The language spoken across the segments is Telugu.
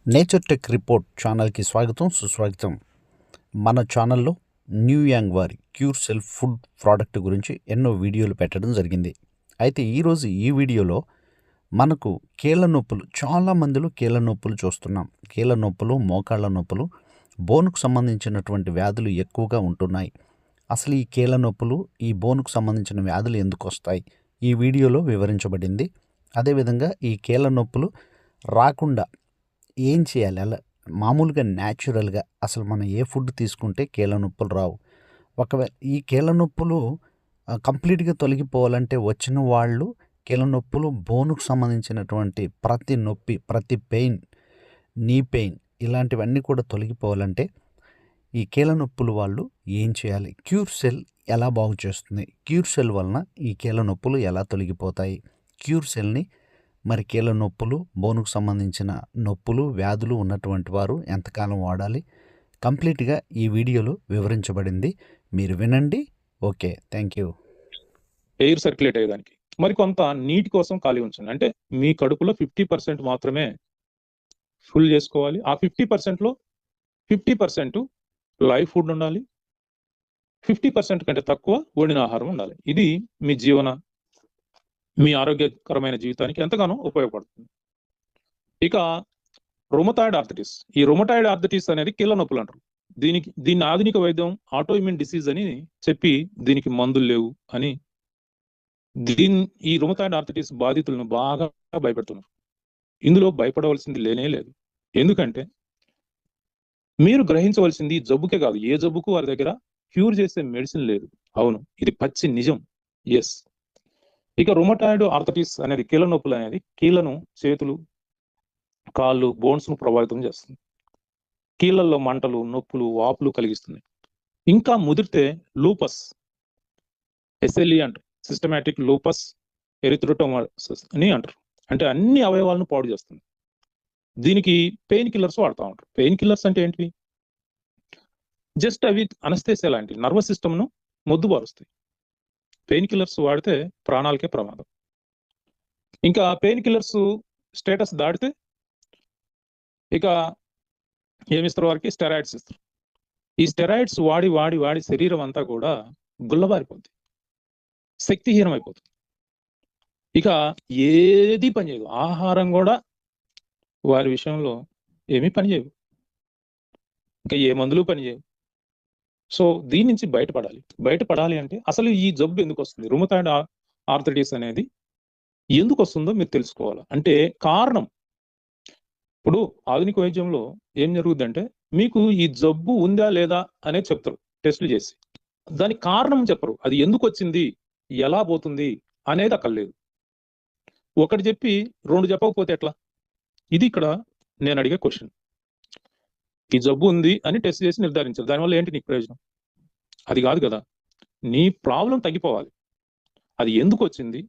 నేచర్ టెక్ రిపోర్ట్ ఛానల్కి స్వాగతం సుస్వాగతం. మన ఛానల్లో న్యూ యాంగ్ వారి క్యూర్ సెల్ఫ్ ఫుడ్ ప్రోడక్ట్ గురించి ఎన్నో వీడియోలు పెట్టడం జరిగింది. అయితే ఈరోజు ఈ వీడియోలో మనకు కీళ్ళ నొప్పులు, చాలామందిలో కీళ్ళ నొప్పులు చూస్తున్నాం. కీళ్ళ నొప్పులు, మోకాళ్ళ నొప్పులు, బోనుకు సంబంధించినటువంటి వ్యాధులు ఎక్కువగా ఉంటున్నాయి. అసలు ఈ కీళ్ళ నొప్పులు, ఈ బోనుకు సంబంధించిన వ్యాధులు ఎందుకు వస్తాయి, ఈ వీడియోలో వివరించబడింది. అదేవిధంగా ఈ కీళ్ళ నొప్పులు రాకుండా ఏం చేయాలి, అలా మామూలుగా న్యాచురల్గా అసలు మనం ఏ ఫుడ్ తీసుకుంటే కీళ్ళ నొప్పులు రావు. ఒకవేళ ఈ కీళ్ళ నొప్పులు కంప్లీట్గా తొలగిపోవాలంటే వచ్చిన వాళ్ళు కీళ్ళ నొప్పులు, బోనుకు సంబంధించినటువంటి ప్రతి నొప్పి, ప్రతి పెయిన్, నీ పెయిన్ ఇలాంటివన్నీ కూడా తొలగిపోవాలంటే ఈ కీళ్ళ నొప్పులు వాళ్ళు ఏం చేయాలి, క్యూర్ సెల్ ఎలా బాగు చేస్తుంది, క్యూర్ సెల్ వలన ఈ కీళ్ళ నొప్పులు ఎలా తొలగిపోతాయి, క్యూర్ సెల్ని మరి కీళ్ళ నొప్పులు, బోనుకు సంబంధించిన నొప్పులు, వ్యాధులు ఉన్నటువంటి వారు ఎంతకాలం వాడాలి, కంప్లీట్గా ఈ వీడియోలో వివరించబడింది. మీరు వినండి. Okay, thank you. Air circulate అయ్యేదానికి మరి కొంత నీటి కోసం ఖాళీ ఉంచండి. అంటే మీ కడుపులో 50% మాత్రమే ఫుల్ చేసుకోవాలి. ఆ 50%లో 50% లైవ్ ఫుడ్ ఉండాలి, 50% కంటే తక్కువ వండిన ఆహారం ఉండాలి. ఇది మీ ఆరోగ్యకరమైన జీవితానికి ఎంతగానో ఉపయోగపడుతుంది. ఇక రొమటాయిడ్ ఆర్థరైటిస్. ఈ రొమటాయిడ్ ఆర్థరైటిస్ అనేది కీళ్ళ నొప్పులు అంటారు. దీన్ని ఆధునిక వైద్యం ఆటోఇమ్యూన్ డిసీజ్ అని చెప్పి దీనికి మందులు లేవు అని ఈ రొమటాయిడ్ ఆర్థరైటిస్ బాధితులను బాగా భయపెడుతున్నారు. ఇందులో భయపడవలసింది లేనే లేదు. ఎందుకంటే మీరు గ్రహించవలసింది జబ్బుకే కాదు, ఏ జబ్బుకు వారి దగ్గర క్యూర్ చేసే మెడిసిన్ లేదు. అవును, ఇది పచ్చి నిజం. ఎస్. ఇక రొమటాయిడ్ ఆర్థరైటిస్ అనేది కీళ్ళ నొప్పులు అనేది కీళ్ళను, చేతులు, కాళ్ళు, బోన్స్ ను ప్రభావితం చేస్తుంది. కీళ్ళల్లో మంటలు, నొప్పులు, వాపులు కలిగిస్తుంది. ఇంకా ముదిరితే లూపస్, ఎస్ఎల్ఈ అంటారు, సిస్టమాటిక్ లూపస్ ఎరిథ్రోటోమాసిస్ అని అంటారు. అంటే అన్ని అవయవాలను పాడు చేస్తుంది. దీనికి పెయిన్ కిల్లర్స్ వాడుతూ ఉంటారు. పెయిన్ కిల్లర్స్ అంటే ఏంటి? జస్ట్ అవి అనస్థేసియా లాంటి నర్వస్ సిస్టమ్ను మొద్దుబారుస్తాయి. పెయిన్ కిల్లర్స్ వాడితే ప్రాణాలకే ప్రమాదం. ఇంకా పెయిన్ కిల్లర్స్ స్టేటస్ దాటితే ఇక ఏమిస్తారు వారికి? స్టెరాయిడ్స్ ఇస్తారు. ఈ స్టెరాయిడ్స్ వాడి వాడి వాడి శరీరం అంతా కూడా గుల్లబారిపోతుంది, శక్తిహీనం అయిపోతుంది. ఇక ఏది పనిచేయదు. ఆహారం కూడా వారి విషయంలో ఏమీ పనిచేయవు, ఇంకా ఏ మందులు పనిచేయవు. సో దీని నుంచి బయటపడాలి అంటే అసలు ఈ జబ్బు ఎందుకు వస్తుంది, రుమటాయిడ్ ఆర్థరైటిస్ అనేది ఎందుకు వస్తుందో మీరు తెలుసుకోవాలి. అంటే కారణం, ఇప్పుడు ఆధునిక వైద్యంలో ఏం జరుగుతుందంటే మీకు ఈ జబ్బు ఉందా లేదా అనేది చెప్తారు టెస్టులు చేసి, దానికి కారణం చెప్పరు. అది ఎందుకు వచ్చింది, ఎలా పోతుంది అనేది అక్కడ లేదు. ఒకటి చెప్పి రెండు చెప్పకపోతే ఎట్లా? ఇది ఇక్కడ నేను అడిగే క్వశ్చన్. ఈ జబ్బు ఉంది అని టెస్ట్ చేసి నిర్ధారించారు, దానివల్ల ఏంటి నీకు ప్రయోజనం? అది కాదు కదా. నీ ప్రాబ్లం తగ్గిపోవాలి. అది ఎందుకు వచ్చింది,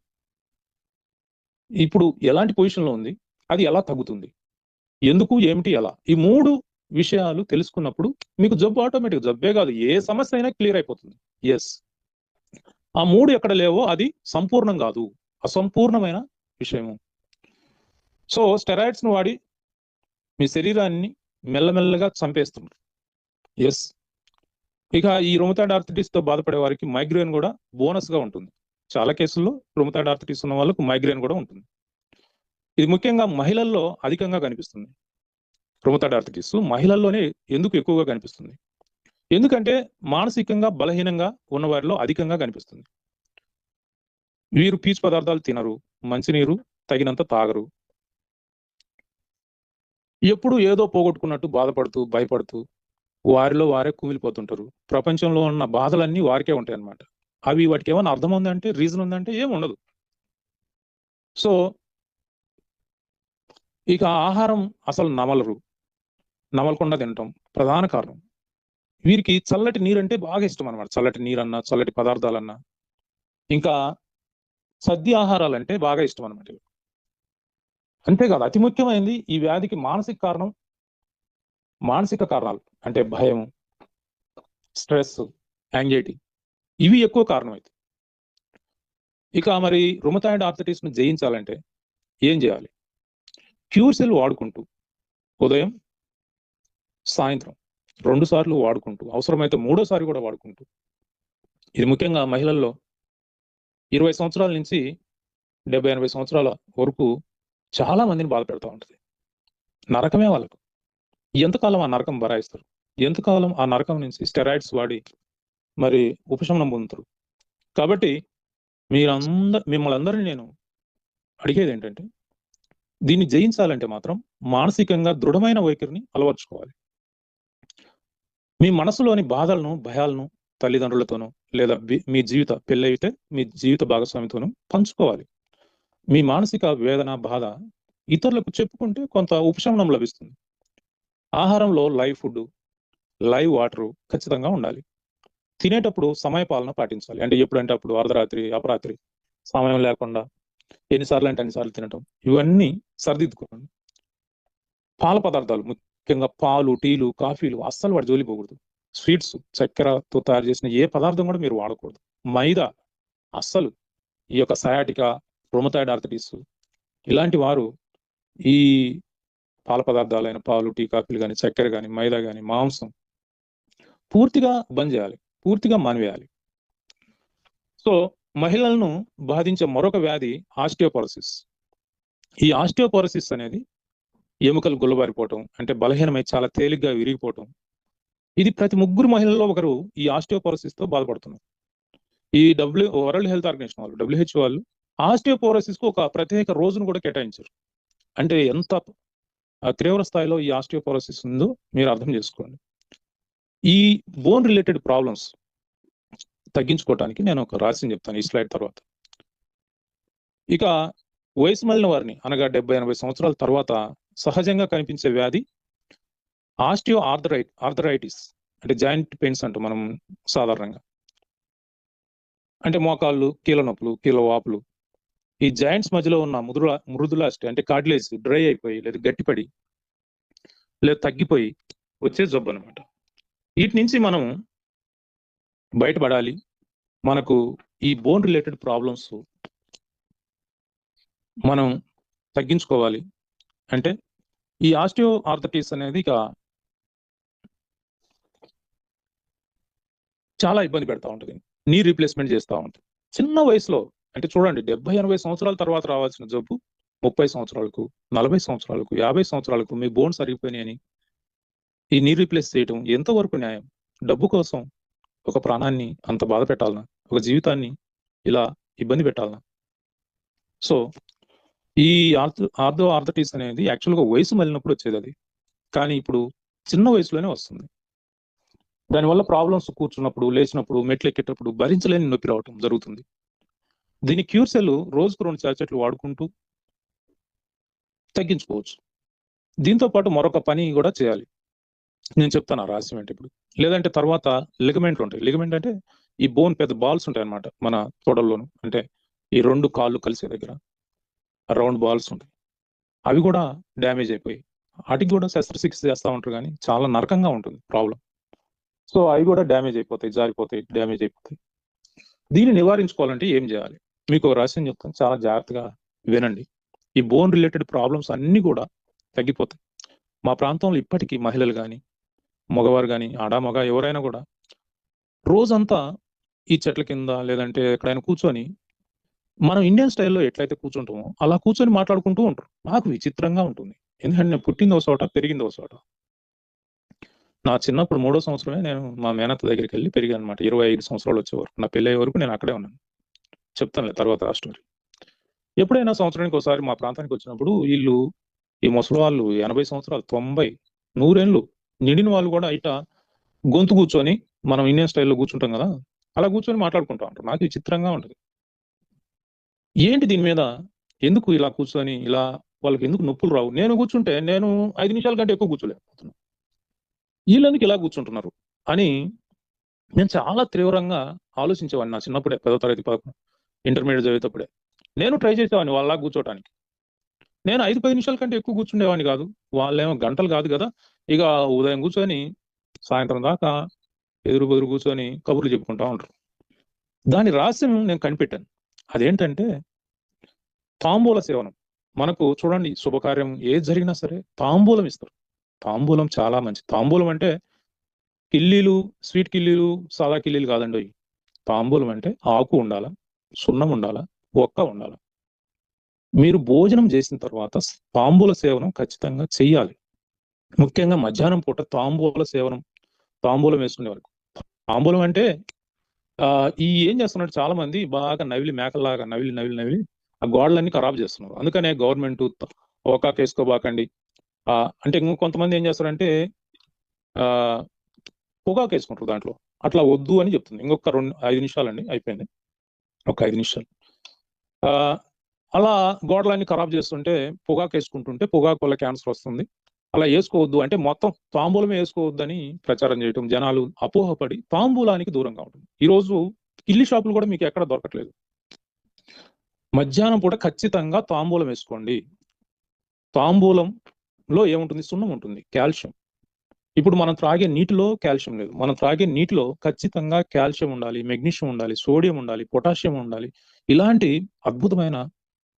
ఇప్పుడు ఎలాంటి పొజిషన్లో ఉంది, అది ఎలా తగ్గుతుంది, ఎందుకు, ఏమిటి, ఎలా, ఈ మూడు విషయాలు తెలుసుకున్నప్పుడు మీకు జబ్బు ఆటోమేటిక్, జబ్బే కాదు ఏ సమస్య అయినా క్లియర్ అయిపోతుంది. ఎస్. ఆ మూడు ఎక్కడ లేవో అది సంపూర్ణం కాదు, అసంపూర్ణమైన విషయము. సో స్టెరాయిడ్స్ ను వాడి మీ శరీరాన్ని మెల్లమెల్లగా చంపేస్తున్నారు. ఎస్. ఇక ఈ రొమటాయిడ్ ఆర్థరైటిస్ తో బాధపడే వారికి మైగ్రేన్ కూడా బోనస్ గా ఉంటుంది. చాలా కేసుల్లో రొమటాయిడ్ ఆర్థరైటిస్ ఉన్న వాళ్ళకు మైగ్రేన్ కూడా ఉంటుంది. ఇది ముఖ్యంగా మహిళల్లో అధికంగా కనిపిస్తుంది. రొమటాయిడ్ ఆర్థరైటిస్ మహిళల్లోనే ఎందుకు ఎక్కువగా కనిపిస్తుంది? ఎందుకంటే మానసికంగా బలహీనంగా ఉన్న వారిలో అధికంగా కనిపిస్తుంది. వీరు పీచు పదార్థాలు తినరు, మంచినీరు తగినంత తాగరు, ఎప్పుడు ఏదో పోగొట్టుకున్నట్టు బాధపడుతూ భయపడుతూ వారిలో వారే కుమిలిపోతుంటారు. ప్రపంచంలో ఉన్న బాధలన్నీ వారికే ఉంటాయి అన్నమాట. అవి వాటికి ఏమైనా అర్థం ఉందంటే, రీజన్ ఉందంటే ఏం ఉండదు. సో ఇక ఆహారం అసలు నమలకుండా తినటం ప్రధాన కారణం. వీరికి చల్లటి నీరు అంటే బాగా ఇష్టం అనమాట. చల్లటి నీరన్నా, చల్లటి పదార్థాలన్నా, ఇంకా సద్ది ఆహారాలంటే బాగా ఇష్టం అనమాట. అంతేకాదు, అతి ముఖ్యమైనది ఈ వ్యాధికి మానసిక కారణాలు అంటే భయం, స్ట్రెస్, యాంగ్జైటీ, ఇవి ఎక్కువ కారణమైంది. ఇక మరి రొమటాయిడ్ ఆర్థరైటిస్ ను జయించాలంటే ఏం చేయాలి? క్యూర్ సెల్ వాడుకుంటూ ఉదయం, సాయంత్రం 2 సార్లు వాడుకుంటూ, అవసరమైతే మూడోసారి కూడా వాడుకుంటూ, ఇది ముఖ్యంగా మహిళల్లో 20 సంవత్సరాల నుంచి 70-80 సంవత్సరాల వరకు చాలా మందిని బాధ పెడతా ఉంటుంది. నరకమే వాళ్ళకు. ఎంతకాలం ఆ నరకం భరాయిస్తారు? ఎంతకాలం ఆ నరకం నుంచి స్టెరాయిడ్స్ వాడి మరి ఉపశమనం పొందుతారు? కాబట్టి మిమ్మల్ని అందరినీ నేను అడిగేది ఏంటంటే, దీన్ని జయించాలంటే మాత్రం మానసికంగా దృఢమైన వైఖరిని అలవర్చుకోవాలి. మీ మనసులోని బాధలను, భయాలను తల్లిదండ్రులతోనో లేదా మీ పెళ్ళైతే మీ జీవిత భాగస్వామితోనూ పంచుకోవాలి. మీ మానసిక వేదన, బాధ ఇతరులకు చెప్పుకుంటే కొంత ఉపశమనం లభిస్తుంది. ఆహారంలో లైవ్ ఫుడ్, లైవ్ వాటరు ఖచ్చితంగా ఉండాలి. తినేటప్పుడు సమయపాలన పాటించాలి. అంటే ఎప్పుడంటే అప్పుడు అర్ధరాత్రి, అపరాత్రి సమయం లేకుండా ఎన్నిసార్లు అంటే అన్నిసార్లు తినటం, ఇవన్నీ సరిదిద్దుకోండి. పాల పదార్థాలు ముఖ్యంగా పాలు, టీలు, కాఫీలు అస్సలు వాడి జోలి పోకూడదు. స్వీట్స్, చక్కెరతో తయారు చేసిన ఏ పదార్థం కూడా మీరు వాడకూడదు. మైదా అస్సలు. ఈ యొక్క సయాటికా, రొమటాయిడ్ ఆర్థరైటిస్ ఇలాంటి వారు ఈ పాల పదార్థాలైన పాలు, టీ, కాఫీలు కానీ, చక్కెర కానీ, మైదా కానీ, మాంసం పూర్తిగా బంద్ చేయాలి, పూర్తిగా మానివేయాలి. సో మహిళలను బాధించే మరొక వ్యాధి ఆస్టియోపోరోసిస్. ఈ ఆస్టియోపోరోసిస్ అనేది ఎముకలు గుల్లబారిపోవటం, అంటే బలహీనమై చాలా తేలిగ్గా విరిగిపోవటం. ఇది ప్రతి 3 మహిళల్లో ఒకరు ఈ ఆస్టియోపోరోసిస్ తో బాధపడుతున్నారు. ఈ వరల్డ్ హెల్త్ ఆర్గనైజేషన్ వాళ్ళు, WHO వాళ్ళు ఆస్టియోపోరోసిస్ కు ఒక ప్రత్యేక రోజును కూడా కేటాయించారు. అంటే ఎంత తీవ్ర స్థాయిలో ఈ ఆస్టియోపోరోసిస్ ఉందో మీరు అర్థం చేసుకోండి. ఈ బోన్ రిలేటెడ్ ప్రాబ్లమ్స్ తగ్గించుకోవటానికి నేను ఒక రహస్యం చెప్తాను ఈ స్లైడ్ తర్వాత. ఇక వయసు మళ్ళిన వారిని అనగా 70-80 సంవత్సరాల తర్వాత సహజంగా కనిపించే వ్యాధి ఆర్థరైటిస్, అంటే జాయింట్ పెయిన్స్ అంటూ మనం సాధారణంగా, అంటే మోకాళ్ళు, కీళ్ళ నొప్పులు, కీళ్ళ వాపులు, ఈ జాయింట్స్ మధ్యలో ఉన్న మృదులాస్థి అంటే కార్టిలేజ్ డ్రై అయిపోయి లేదా గట్టిపడి లేదా తగ్గిపోయి వచ్చే జబ్బు అనమాట. వీటి నుంచి మనం బయటపడాలి. మనకు ఈ బోన్ రిలేటెడ్ ప్రాబ్లమ్స్ మనం తగ్గించుకోవాలి అంటే ఈ ఆర్థరైటిస్ అనేది ఇక చాలా ఇబ్బంది పెడతా ఉంటుంది. నీ రీప్లేస్మెంట్ చేస్తూ ఉంటుంది చిన్న వయసులో. అంటే చూడండి, 70-80 సంవత్సరాల తర్వాత రావాల్సిన జబ్బు 30 సంవత్సరాలకు, 40 సంవత్సరాలకు, 50 సంవత్సరాలకు మీ బోన్స్ అరిగిపోయినాయని ఈ నీ రీప్లేస్ చేయటం ఎంతవరకు న్యాయం? డబ్బు కోసం ఒక ప్రాణాన్ని అంత బాధ పెట్టాలనా? ఒక జీవితాన్ని ఇలా ఇబ్బంది పెట్టాలనా? సో ఈ ఆర్థరైటిస్ అనేది యాక్చువల్గా వయసు మళ్ళినప్పుడు వచ్చేది అది, కానీ ఇప్పుడు చిన్న వయసులోనే వస్తుంది. దానివల్ల ప్రాబ్లమ్స్ కూర్చున్నప్పుడు, లేచినప్పుడు, మెట్లు ఎక్కేటప్పుడు భరించలేని నొప్పి రావటం జరుగుతుంది. దీని క్యూర్ సెల్ రోజుకు 2 చాచెట్లు వాడుకుంటూ తగ్గించుకోవచ్చు. దీంతో పాటు మరొక పని కూడా చేయాలి. నేను చెప్తాను ఆ రహస్యం ఏంటి ఇప్పుడు. లేదంటే తర్వాత లిగమెంట్లు ఉంటాయి. లిగమెంట్ అంటే ఈ బోన్ పెద్ద బాల్స్ ఉంటాయి అన్నమాట మన తొడల్లోను, అంటే ఈ 2 కాళ్ళు కలిసే దగ్గర రౌండ్ బాల్స్ ఉంటాయి. అవి కూడా డ్యామేజ్ అయిపోయి వాటికి కూడా శస్త్రచికిత్స చేస్తూ ఉంటారు, కానీ చాలా నరకంగా ఉంటుంది ప్రాబ్లం. సో అవి కూడా డ్యామేజ్ అయిపోతాయి, జారిపోతాయి, డ్యామేజ్ అయిపోతాయి. దీన్ని నివారించుకోవాలంటే ఏం చేయాలి? మీకు ఒక రహస్యం చెప్తాను, చాలా జాగ్రత్తగా వినండి. ఈ బోన్ రిలేటెడ్ ప్రాబ్లమ్స్ అన్నీ కూడా తగ్గిపోతాయి. మా ప్రాంతంలో ఇప్పటికీ మహిళలు కానీ, మగవారు కానీ, మగ ఎవరైనా కూడా రోజంతా ఈ చెట్ల కింద లేదంటే ఎక్కడైనా కూర్చొని మనం ఇండియన్ స్టైల్లో ఎట్లయితే కూర్చుంటామో అలా కూర్చొని మాట్లాడుకుంటూ ఉంటారు. నాకు విచిత్రంగా ఉంటుంది. ఎందుకంటే నేను పుట్టిందో చోట, పెరిగిందో చోట. నా చిన్నప్పుడు 3వ సంవత్సరమే నేను మా మేనత్త దగ్గరికి వెళ్ళి పెరిగాను అనమాట. 25 సంవత్సరాలు వచ్చే వరకు, నా పెళ్ళయ్యే వరకు నేను అక్కడే ఉన్నాను. చెప్తానులే తర్వాత ఆ స్టోరీ. ఎప్పుడైనా సంవత్సరానికి ఒకసారి మా ప్రాంతానికి వచ్చినప్పుడు వీళ్ళు, ఈ ముసలి వాళ్ళు 80 సంవత్సరాలు, 90, 100 ఏళ్ళు నిండిన వాళ్ళు కూడా ఇట గొంతు కూర్చొని, మనం ఇండియన్ స్టైల్లో కూర్చుంటాం కదా, అలా కూర్చొని మాట్లాడుకుంటా ఉంటారు. నాకు విచిత్రంగా ఉంటుంది. ఏంటి దీని మీద, ఎందుకు ఇలా కూర్చొని ఇలా వాళ్ళకి ఎందుకు నొప్పులు రావు? నేను కూర్చుంటే నేను 5 నిమిషాల కంటే ఎక్కువ కూర్చోలేకపోతున్నాను, వీళ్ళెందుకు ఇలా కూర్చుంటున్నారు అని నేను చాలా తీవ్రంగా ఆలోచించేవాడిని. నా చిన్నప్పుడే 10వ తరగతి, 11, ఇంటర్మీడియట్ చదివేటప్పుడే నేను ట్రై చేసేవాడిని వాళ్ళ కూర్చోటానికి. నేను 5-10 నిమిషాల కంటే ఎక్కువ కూర్చుండేవాడిని కాదు. వాళ్ళేమో గంటలు కాదు కదా, ఇక ఉదయం కూర్చొని సాయంత్రం దాకా ఎదురు బెదురు కూర్చొని కబుర్లు చెప్పుకుంటా ఉంటారు. దాని రహస్యం నేను కనిపెట్టాను. అదేంటంటే తాంబూల సేవనం. మనకు చూడండి, శుభకార్యం ఏది జరిగినా సరే తాంబూలం ఇస్తారు. తాంబూలం చాలా మంచిది. తాంబూలం అంటే కిల్లీలు, స్వీట్ కిల్లీలు, సాదా కిల్లీలు కాదండోయ్. తాంబూలం అంటే ఆకు ఉండాల, సున్నం ఉండాల, ఒక్క ఉండాల. మీరు భోజనం చేసిన తర్వాత తాంబూల సేవనం ఖచ్చితంగా చెయ్యాలి. ముఖ్యంగా మధ్యాహ్నం పూట తాంబూలం వేసుకునే వరకు. తాంబూలం అంటే ఏం చేస్తున్నారు చాలా మంది బాగా మేకల్లాగా నవిలి ఆ గోడలన్నీ ఖరాబ్ చేస్తున్నారు. అందుకనే గవర్నమెంట్ ఒక్కాకేసుకోబాకండి. అంటే కొంతమంది ఏం చేస్తారంటే పొగాకు వేసుకుంటారు దాంట్లో. అట్లా వద్దు అని చెప్తుంది. ఇంకొక 5 నిమిషాలండి, అయిపోయింది. ఒక 5 నిమిషాలు. అలా గోడలన్నీ ఖరాబ్ చేస్తుంటే పొగాకు వేసుకుంటుంటే పొగాకు వల్ల క్యాన్సర్ వస్తుంది. అలా వేసుకోవద్దు అంటే మొత్తం తాంబూలమే వేసుకోవద్దని ప్రచారం చేయటం, జనాలు అపోహపడి తాంబూలానికి దూరంగా ఉంటుంది. ఈరోజు కిల్లి షాపులు కూడా మీకు ఎక్కడ దొరకట్లేదు. మధ్యాహ్నం పూట ఖచ్చితంగా తాంబూలం వేసుకోండి. తాంబూలంలో ఏముంటుంది? సున్నం ఉంటుంది, కాల్షియం. ఇప్పుడు మనం త్రాగే నీటిలో కాల్షియం లేదు. మనం త్రాగే నీటిలో ఖచ్చితంగా కాల్షియం ఉండాలి, మెగ్నీషియం ఉండాలి, సోడియం ఉండాలి, పొటాషియం ఉండాలి. ఇలాంటి అద్భుతమైన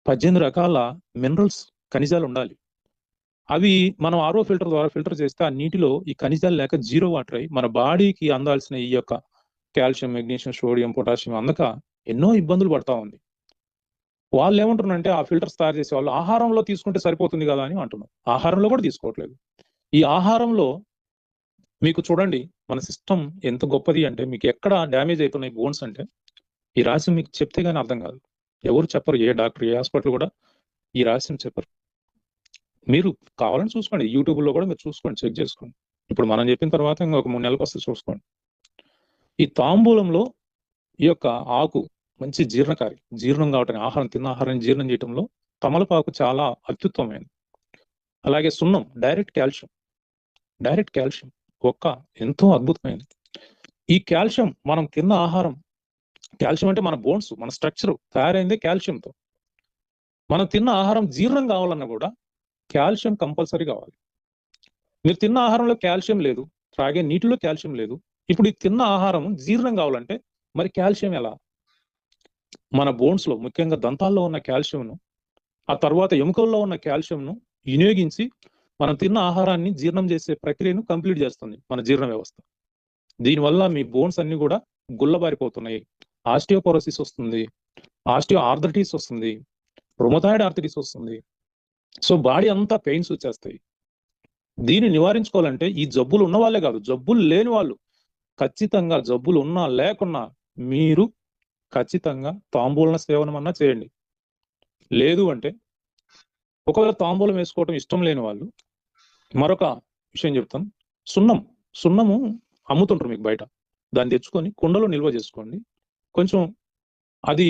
18 రకాల మినరల్స్, ఖనిజాలు ఉండాలి. అవి మనం ఆర్ఓ ఫిల్టర్ ద్వారా ఫిల్టర్ చేస్తే ఆ నీటిలో ఈ ఖనిజాలు లేక జీరో వాటర్ అయ్యి మన బాడీకి అందాల్సిన ఈ యొక్క కాల్షియం, మెగ్నీషియం, సోడియం, పొటాషియం అందక ఎన్నో ఇబ్బందులు పడతా ఉంది. వాళ్ళు ఏమంటున్నారంటే ఆ ఫిల్టర్స్ తయారు చేసే వాళ్ళు ఆహారంలో తీసుకుంటే సరిపోతుంది కదా అని అంటున్నారు. ఆహారంలో కూడా తీసుకోవట్లేదు. ఈ ఆహారంలో మీకు చూడండి, మన సిస్టమ్ ఎంత గొప్పది అంటే మీకు ఎక్కడ డ్యామేజ్ అవుతున్నాయి బోన్స్ అంటే ఈ రహస్యం మీకు చెప్తే గానీ అర్థం కాదు. ఎవరు చెప్పరు. ఏ డాక్టర్, ఏ హాస్పిటల్ కూడా ఈ రహస్యం చెప్పరు. మీరు కావాలని చూసుకోండి, యూట్యూబ్లో కూడా మీరు చూసుకోండి, చెక్ చేసుకోండి. ఇప్పుడు మనం చెప్పిన తర్వాత ఇంకొక 3 నెలలకు వస్తే చూసుకోండి. ఈ తాంబూలంలో ఈ యొక్క ఆకు మంచి జీర్ణకారి, జీర్ణం కావటం, తిన్న ఆహారాన్ని జీర్ణం చేయటంలో తమలపాకు చాలా అత్యుత్తమైనది. అలాగే సున్నం డైరెక్ట్ కాల్షియం ఒక్క ఎంతో అద్భుతమైనది. ఈ కాల్షియం మనం తిన్న ఆహారం, కాల్షియం అంటే మన బోన్స్, మన స్ట్రక్చర్ తయారైందే కాల్షియంతో. మనం తిన్న ఆహారం జీర్ణం కావాలన్నా కూడా కాల్షియం కంపల్సరీ కావాలి. మీరు తిన్న ఆహారంలో కాల్షియం లేదు, త్రాగే నీటిలో కాల్షియం లేదు. ఇప్పుడు ఈ తిన్న ఆహారం జీర్ణం కావాలంటే మరి కాల్షియం ఎలా? మన బోన్స్ లో, ముఖ్యంగా దంతాల్లో ఉన్న కాల్షియంను, ఆ తర్వాత ఎముకల్లో ఉన్న కాల్షియంను వినియోగించి మనం తిన్న ఆహారాన్ని జీర్ణం చేసే ప్రక్రియను కంప్లీట్ చేస్తుంది మన జీర్ణ వ్యవస్థ. దీనివల్ల మీ బోన్స్ అన్ని కూడా గుల్లబారిపోతున్నాయి. ఆస్టియోపోరోసిస్ వస్తుంది, ఆస్టియో ఆర్థరైటిస్ వస్తుంది, రుమటాయిడ్ ఆర్థరైటిస్ వస్తుంది. సో బాడీ అంతా పెయిన్స్ వచ్చేస్తాయి. దీన్ని నివారించుకోవాలంటే ఈ జబ్బులు ఉన్న వాళ్ళే కాదు, జబ్బులు లేని వాళ్ళు ఖచ్చితంగా, జబ్బులు ఉన్నా లేకున్నా మీరు ఖచ్చితంగా తాంబూలం సేవనం అన్నా చేయండి. లేదు అంటే ఒకవేళ తాంబూలం వేసుకోవటం ఇష్టం లేని వాళ్ళు మరొక విషయం చెప్తాను. సున్నము అమ్ముతుంటారు మీకు బయట. దాన్ని తెచ్చుకొని కుండలో నిల్వ చేసుకోండి. కొంచెం అది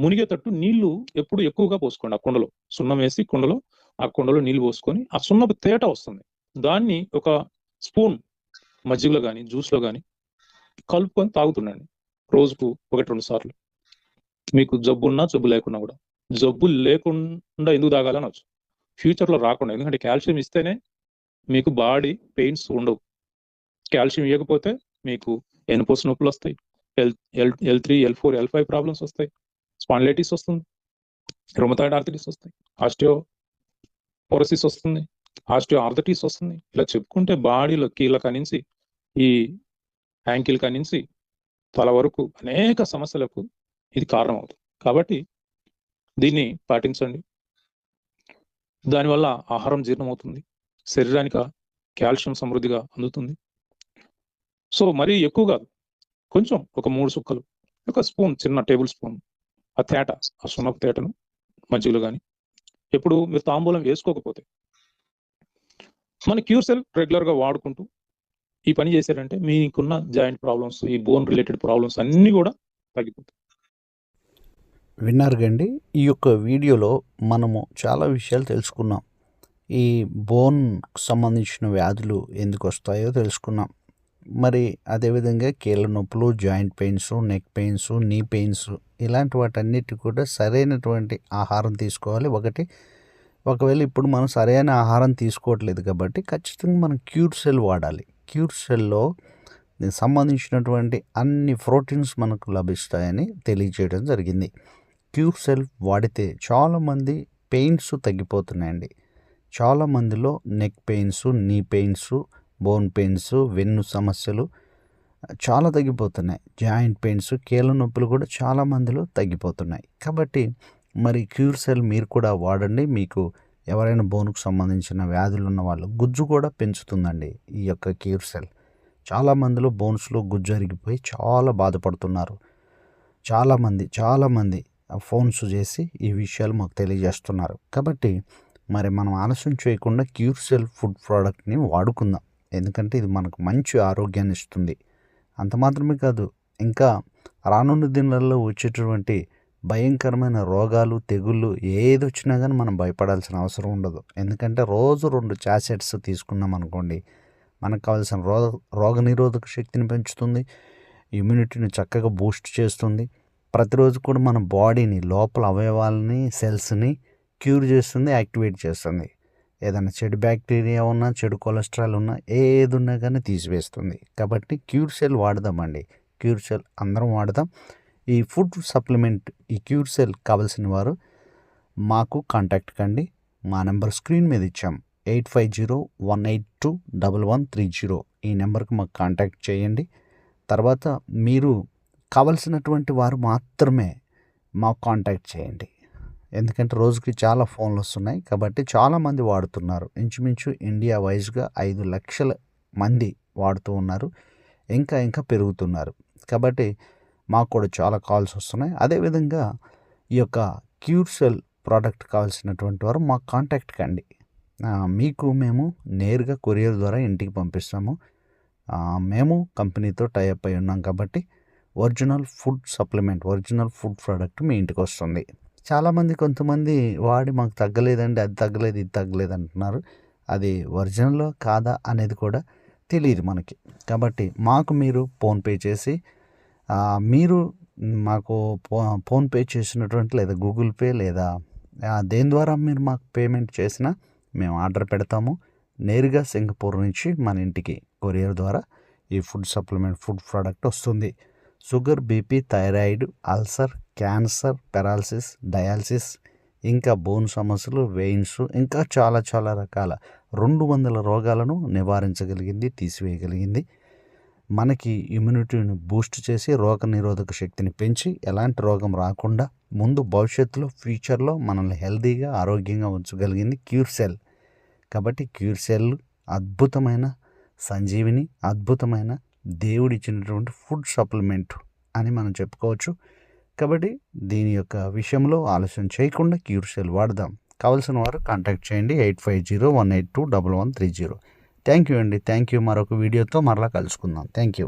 మునిగేటట్టు నీళ్లు ఎప్పుడు ఎక్కువగా పోసుకోండి. ఆ కుండలో సున్నం వేసి ఆ కుండలో నీళ్లు పోసుకొని ఆ సున్నపు తేట వస్తుంది. దాన్ని ఒక స్పూన్ మజ్జిగలో కానీ జ్యూస్లో కానీ కలుపుకొని తాగుతుండండి రోజుకు 1-2 సార్లు. మీకు జబ్బున్నా జబ్బు లేకున్నా కూడా. జబ్బు లేకుండా ఎందుకు తాగాలనొచ్చు, ఫ్యూచర్లో రాకుండా. ఎందుకంటే కాల్షియం ఇస్తేనే మీకు బాడీ పెయిన్స్ ఉండవు. కాల్షియం ఇవ్వకపోతే మీకు ఎనుపోసు నొప్పులు వస్తాయి, L3, L4, L5 ప్రాబ్లమ్స్ వస్తాయి, స్పాండిలైటిస్ వస్తుంది, రుమటాయిడ్ ఆర్థరైటిస్ వస్తాయి, ఆస్టియోపోరోసిస్ వస్తుంది, ఆస్టియో ఆర్థరైటిస్ వస్తుంది. ఇలా చెప్పుకుంటే బాడీలో కీళ్ళ నుంచి ఈ యాంకిల్ నుంచి తల వరకు అనేక సమస్యలకు ఇది కారణమవుతుంది. కాబట్టి దీన్ని పాటించండి. దానివల్ల ఆహారం జీర్ణమవుతుంది, శరీరానికి కాల్షియం సమృద్ధిగా అందుతుంది. సో మరీ ఎక్కువ కాదు, కొంచెం ఒక 3 సుక్కలు, ఒక స్పూన్, చిన్న టేబుల్ స్పూన్ ఆ సున్నపు తేటను మజ్జిగలో కానీ, ఎప్పుడు మీరు తాంబూలం వేసుకోకపోతే మన క్యూర్సెల్ రెగ్యులర్గా వాడుకుంటూ ఈ పని చేశారంటే మీకున్న జాయింట్ ప్రాబ్లమ్స్, ఈ బోన్ రిలేటెడ్ ప్రాబ్లమ్స్ అన్నీ కూడా తగ్గిపోతాయి. విన్నారు కండి, ఈ యొక్క వీడియోలో మనము చాలా విషయాలు తెలుసుకున్నాం. ఈ బోన్ సంబంధించిన వ్యాధులు ఎందుకు వస్తాయో తెలుసుకున్నాం. మరి అదేవిధంగా కీళ్ళ నొప్పులు, జాయింట్ పెయిన్స్, నెక్ పెయిన్స్, నీ పెయిన్స్, ఇలాంటి వాటన్నిటి కూడా సరైనటువంటి ఆహారం తీసుకోవాలి. ఒకవేళ ఇప్పుడు మనం సరైన ఆహారం తీసుకోవట్లేదు కాబట్టి ఖచ్చితంగా మనం క్యూర్సెల్ వాడాలి. క్యూర్సెల్లో సంబంధించినటువంటి అన్ని ప్రోటీన్స్ మనకు లభిస్తాయని తెలియజేయడం జరిగింది. క్యూర్సెల్ వాడితే చాలామంది పెయిన్స్ తగ్గిపోతున్నాయండి. చాలా మందిలో నెక్ పెయిన్స్, నీ పెయిన్స్, బోన్ పెయిన్స్, వెన్ను సమస్యలు చాలా తగ్గిపోతున్నాయి. జాయింట్ పెయిన్స్, కీళ్ళ నొప్పులు కూడా చాలా మందిలో తగ్గిపోతున్నాయి. కాబట్టి మరి క్యూర్ సెల్ మీరు కూడా వాడండి. మీకు ఎవరైనా బోన్కు సంబంధించిన వ్యాధులు ఉన్న వాళ్ళు, గుజ్జు కూడా పెంచుతుందండి ఈ యొక్క క్యూర్ సెల్. చాలా మందిలో బోన్స్లో గుజ్జు అరిగిపోయి చాలా బాధపడుతున్నారు. చాలామంది ఫోన్స్ చేసి ఈ విషయాలు మాకు తెలియజేస్తున్నారు. కాబట్టి మరి మనం ఆలస్యం చేయకుండా క్యూర్ సెల్ ఫుడ్ ప్రోడక్ట్ని వాడుకుందాం. ఎందుకంటే ఇది మనకు మంచి ఆరోగ్యాన్ని ఇస్తుంది. అంత మాత్రమే కాదు, ఇంకా రానున్న దినాల్లో వచ్చేటటువంటి భయంకరమైన రోగాలు, తెగుళ్ళు ఏది వచ్చినా కానీ మనం భయపడాల్సిన అవసరం ఉండదు. ఎందుకంటే రోజు 2 చాసెట్స్ తీసుకున్నాం అనుకోండి, మనకు కావాల్సిన రోగనిరోధక శక్తిని పెంచుతుంది, ఇమ్యూనిటీని చక్కగా బూస్ట్ చేస్తుంది. ప్రతిరోజు కూడా మన బాడీని, లోపల అవయవాలని, సెల్స్ని క్యూర్ చేస్తుంది, యాక్టివేట్ చేస్తుంది. ఏదైనా చెడు బ్యాక్టీరియా ఉన్నా, చెడు కొలెస్ట్రాల్ ఉన్నా, ఏది ఉన్నా కానీ తీసివేస్తుంది. కాబట్టి క్యూర్ సెల్ వాడదామండి. క్యూర్ సెల్ అందరం వాడదాం. ఈ ఫుడ్ సప్లిమెంట్, ఈ క్యూర్ సెల్ కావాల్సిన వారు మాకు కాంటాక్ట్ కండి. మా నెంబర్ స్క్రీన్ మీద ఇచ్చాం, 8501821130. ఈ నెంబర్కి మాకు కాంటాక్ట్ చేయండి. తర్వాత మీరు కావలసినటువంటి వారు మాత్రమే మాకు కాంటాక్ట్ చేయండి. ఎందుకంటే రోజుకి చాలా ఫోన్లు వస్తున్నాయి కాబట్టి చాలామంది వాడుతున్నారు. ఇంచుమించు ఇండియా వైజ్గా 5 లక్షల మంది వాడుతూ ఉన్నారు. ఇంకా పెరుగుతున్నారు. కాబట్టి మాకు కూడా చాలా కాల్స్ వస్తున్నాయి. అదేవిధంగా ఈ యొక్క క్యూర్ సెల్ ప్రోడక్ట్ కావాల్సినటువంటి వారు మాకు కాంటాక్ట్ కండి. మీకు మేము నేరుగా కొరియర్ ద్వారా ఇంటికి పంపిస్తాము. మేము కంపెనీతో టైఅప్ అయి ఉన్నాం కాబట్టి original food supplement, original food product మీ ఇంటికి వస్తుంది. చాలామంది కొంతమంది వాడి మాకు తగ్గలేదండి, అది తగ్గలేదు, ఇది తగ్గలేదు అంటున్నారు. అది ఒరిజినల్ కాదా అనేది కూడా తెలియదు మనకి. కాబట్టి మాకు మీరు ఫోన్పే చేసి, మీరు మాకు ఫోన్పే చేసినటువంటి లేదా గూగుల్ పే లేదా దేని ద్వారా మీరు మాకు పేమెంట్ చేసినా మేము ఆర్డర్ పెడతాము. నేరుగా సింగపూర్ నుంచి మన ఇంటికి కొరియర్ ద్వారా ఈ ఫుడ్ సప్లిమెంట్, ఫుడ్ ప్రోడక్ట్ వస్తుంది. Sugar, BP, thyroid, ulcer, cancer, paralysis, dialysis, ఇంకా బోన్ సమస్యలు, వెయిన్స్, ఇంకా చాలా రకాల 200 రోగాలను నివారించగలిగింది, తీసివేయగలిగింది. మనకి ఇమ్యూనిటీని బూస్ట్ చేసి రోగనిరోధక శక్తిని పెంచి ఎలాంటి రోగం రాకుండా ముందు భవిష్యత్తులో, ఫ్యూచర్లో మనల్ని హెల్తీగా, ఆరోగ్యంగా ఉంచగలిగింది క్యూర్ సెల్. కాబట్టి క్యూర్ సెల్ అద్భుతమైన సంజీవిని, అద్భుతమైన దేవుడిచ్చినటువంటి ఫుడ్ సప్లిమెంట్ అని మనం చెప్పుకోవచ్చు. కాబట్టి దీని యొక్క విషయంలో ఆలస్యం చేయకుండా క్యూర్ సెల్ వాడదాం. కావాల్సిన వారు కాంటాక్ట్ చేయండి, 8501821130. థ్యాంక్ యూ అండి. Thank you. మరొక వీడియోతో మరలా కలుసుకుందాం. Thank you.